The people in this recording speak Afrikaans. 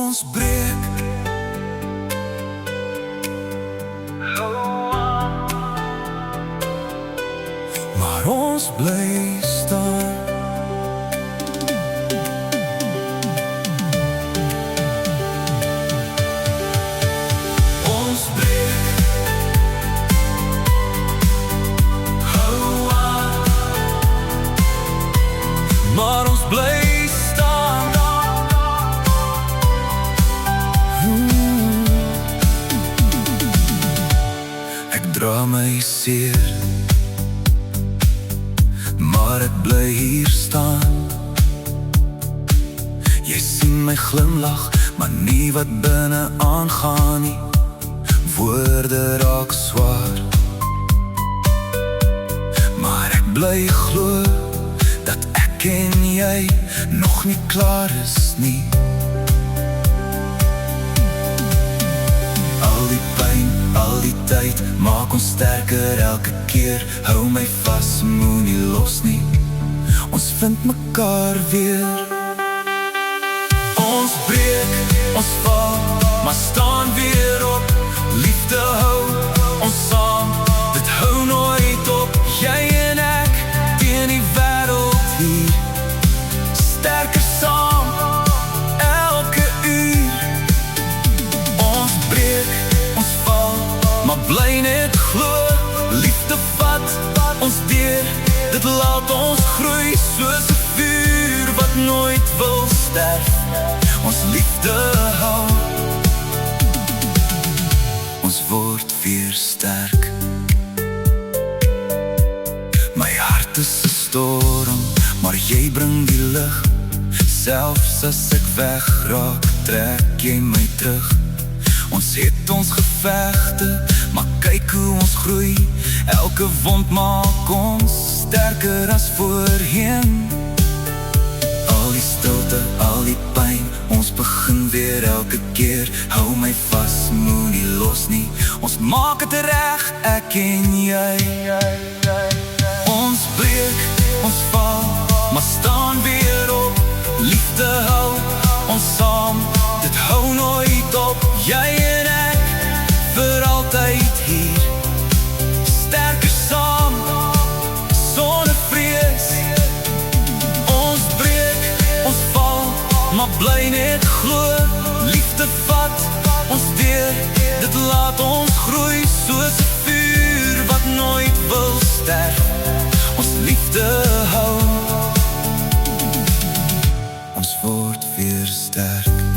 Ons breek, maar ons bly staan. Ons breek, hou aan, maar ons bly staan. Ek dra my seer, maar ek bly hier staan. Jy sien my glimlach, maar nie wat binne aangaan nie. Woorde raak swaar, maar ek bly glo dat ek en jy nog nie klaar is nie. Al die pyn, al die tyd maak ons sterker elke keer. Hou my vas, moenie los nie, ons vind mekaar weer. Ons breek, ons val, maar staan weer op. Liefde hou ons saam, dit hou nooit op. Jy en ek, teen die wêreld hier, sterker saam, elke uur. Ons breek, ons val, maar bly net glo. Liefde vat ons deur, dit laat ons groei. Soos 'n vuur wat nooit wil sterf, ons liefde hou. Ons word weer sterk. My hart is 'n storm, maar jy bring die lig. Selfs as ek wegraak, trek jy my terug. Ons het ons gevegte, maar kyk hoe ons groei. Elke wond maak ons sterker as voorheen. Al die stilte, al die pyn, ons begin weer elke keer. Hou my vas, moenie los nie, ons maak het reg, ek en jy. Ons breek, ons val, maar staan weer op. Liefde hou ons saam, dit hou nooit op. Jy en ek, vir altyd hier, sterker saam, sonder vrees. Ons breek, ons val, maar bly net glo. Liefde vat ons deur, dit laat ons groei. Soos 'n vuur wat nooit wil sterf, ons liefde hou. Ons word weer sterk.